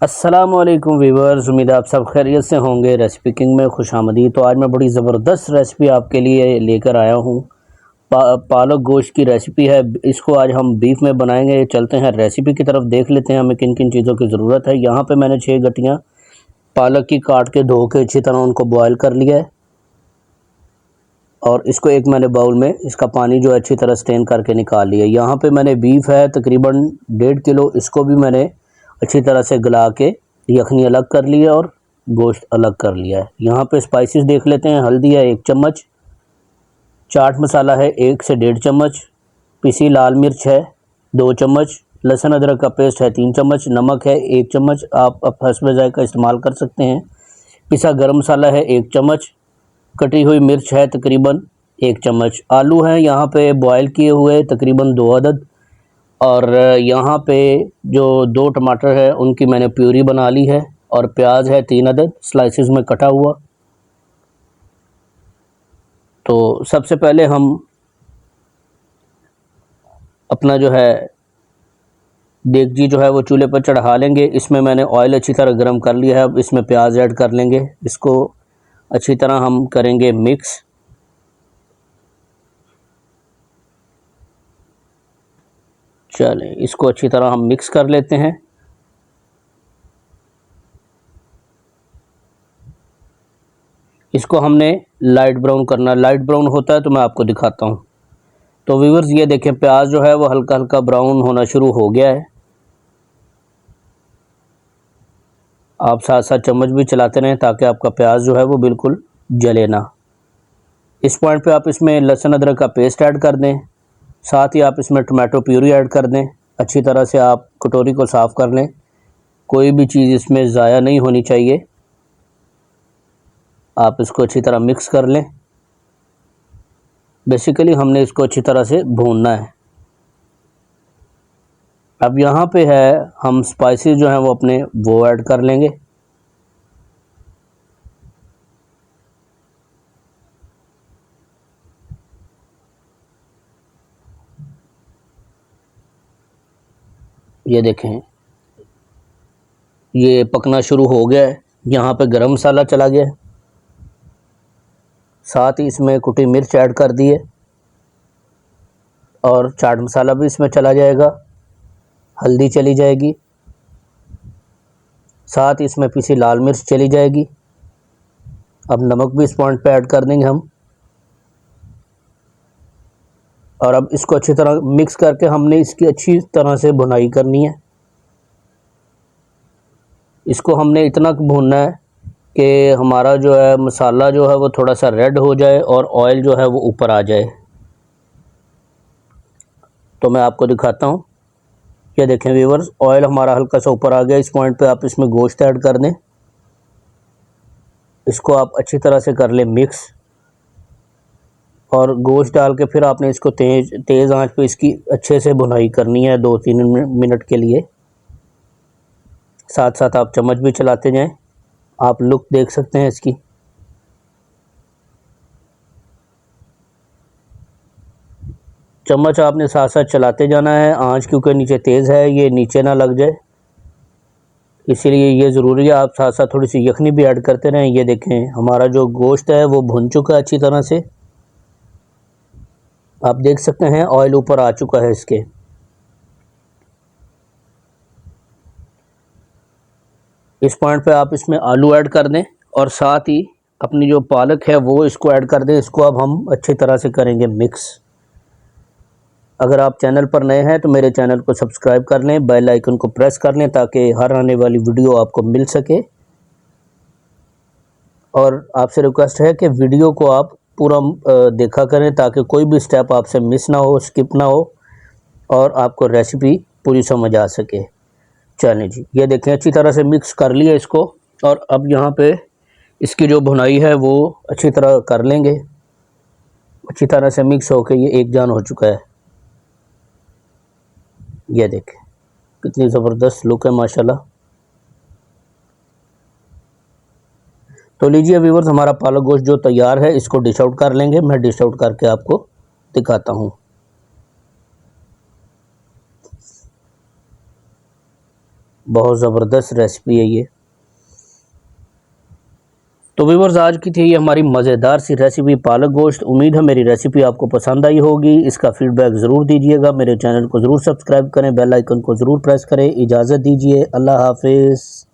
अस्सलामुअलैकुम वीवर्स, उम्मीद है आप सब खैरियत से होंगे। रेसिपी किंग में खुशामदीद। तो आज मैं बड़ी ज़बरदस्त रेसिपी आपके लिए लेकर आया हूँ। पालक गोश्त की रेसिपी है। इसको आज हम बीफ में बनाएंगे। चलते हैं रेसिपी की तरफ, देख लेते हैं हमें किन किन चीज़ों की ज़रूरत है। यहाँ पे मैंने 6 गट्टियाँ पालक की काट के धो के अच्छी तरह उनको बॉयल कर लिया है और इसको एक मैंने बाउल में इसका पानी जो है अच्छी तरह स्टेन करके निकाल लिया। यहाँ पे मैंने बीफ है तकरीबन 1.5 किलो, इसको भी मैंने अच्छी तरह से गला के यखनी अलग कर लिया और गोश्त अलग कर लिया है। यहाँ पे स्पाइसेस देख लेते हैं। हल्दी है 1 चम्मच, चाट मसाला है 1 से 1.5 चम्मच, पिसी लाल मिर्च है 2 चम्मच, लहसुन अदरक का पेस्ट है 3 चम्मच, नमक है 1 चम्मच, आप हस्ब ज़ायक़ा इस्तेमाल कर सकते हैं। पिसा गरम मसाला है 1 चम्मच, कटी हुई मिर्च है तकरीबन 1 चम्मच। आलू हैं यहाँ पे बॉयल किए हुए तकरीबन 2 अदद, और यहाँ पे जो 2 टमाटर है उनकी मैंने प्यूरी बना ली है, और प्याज है 3 अदद स्लाइसिस में कटा हुआ। तो सबसे पहले हम अपना जो है देगची जो है वो चूल्हे पर चढ़ा लेंगे। इसमें मैंने ऑयल अच्छी तरह गर्म कर लिया है। अब इसमें प्याज ऐड कर लेंगे। इसको अच्छी तरह हम करेंगे मिक्स। चलें, इसको अच्छी तरह हम मिक्स कर लेते हैं। इसको हमने लाइट ब्राउन करना। लाइट ब्राउन होता है तो मैं आपको दिखाता हूँ। तो व्यूअर्स ये देखें, प्याज जो है वो हल्का हल्का ब्राउन होना शुरू हो गया है। आप साथ साथ चम्मच भी चलाते रहें ताकि आपका प्याज जो है वो बिल्कुल जले ना। इस पॉइंट पे आप इसमें लहसुन अदरक का पेस्ट ऐड कर दें, साथ ही आप इसमें टमाटो प्यूरी ऐड कर दें। अच्छी तरह से आप कटोरी को साफ़ कर लें, कोई भी चीज़ इसमें ज़ाया नहीं होनी चाहिए। आप इसको अच्छी तरह मिक्स कर लें। बेसिकली हमने इसको अच्छी तरह से भूनना है। अब यहाँ पे है हम स्पाइसेस जो हैं वो अपने वो ऐड कर लेंगे। ये देखें, ये पकना शुरू हो गया है। यहाँ पे गरम मसाला चला गया है, साथ ही इसमें कुटी मिर्च ऐड कर दी है, और चाट मसाला भी इसमें चला जाएगा, हल्दी चली जाएगी, साथ ही इसमें पिसी लाल मिर्च चली जाएगी। अब नमक भी इस पॉइंट पे ऐड कर देंगे हम, और अब इसको अच्छी तरह मिक्स करके हमने इसकी अच्छी तरह से भुनाई करनी है। इसको हमने इतना भूनना है कि हमारा जो है मसाला जो है वो थोड़ा सा रेड हो जाए और ऑयल जो है वो ऊपर आ जाए। तो मैं आपको दिखाता हूँ। ये देखें व्यूअर्स, ऑयल हमारा हल्का सा ऊपर आ गया। इस पॉइंट पे आप इसमें गोश्त ऐड कर दें। इसको आप अच्छी तरह से कर लें मिक्स, और गोश्त डाल के फिर आपने इसको तेज़ आंच पे इसकी अच्छे से भुनाई करनी है 2-3 मिनट के लिए। साथ साथ आप चम्मच भी चलाते जाएं। आप लुक देख सकते हैं इसकी। चम्मच आपने साथ साथ चलाते जाना है। आंच क्योंकि नीचे तेज़ है, ये नीचे ना लग जाए, इसीलिए ये ज़रूरी है। आप साथ साथ थोड़ी सी यखनी भी ऐड करते रहें। ये देखें हमारा जो गोश्त है वो भुन चुका है अच्छी तरह से। आप देख सकते हैं ऑयल ऊपर आ चुका है इसके। इस पॉइंट पे आप इसमें आलू ऐड कर दें, और साथ ही अपनी जो पालक है वो इसको ऐड कर दें। इसको अब हम अच्छी तरह से करेंगे मिक्स। अगर आप चैनल पर नए हैं तो मेरे चैनल को सब्सक्राइब कर लें, बेल आइकन को प्रेस कर लें ताकि हर आने वाली वीडियो आपको मिल सके। और आपसे रिक्वेस्ट है कि वीडियो को आप पूरा देखा करें ताकि कोई भी स्टेप आपसे मिस ना हो, स्किप ना हो, और आपको रेसिपी पूरी समझ आ सके। चलें जी, ये देखें अच्छी तरह से मिक्स कर लिया इसको, और अब यहाँ पे इसकी जो भुनाई है वो अच्छी तरह कर लेंगे। अच्छी तरह से मिक्स होकर ये एक जान हो चुका है। ये देखें कितनी ज़बरदस्त लुक है माशाल्लाह। तो लीजिए व्यूअर्स, हमारा पालक गोश्त जो तैयार है इसको डिश आउट कर लेंगे। मैं डिश आउट करके आपको दिखाता हूँ। बहुत ज़बरदस्त रेसिपी है ये। तो व्यूअर्स, आज की थी ये हमारी मज़ेदार सी रेसिपी पालक गोश्त। उम्मीद है मेरी रेसिपी आपको पसंद आई होगी। इसका फीडबैक ज़रूर दीजिएगा। मेरे चैनल को ज़रूर सब्सक्राइब करें, बेल आइकन को ज़रूर प्रेस करें। इजाज़त दीजिए, अल्लाह हाफिज़।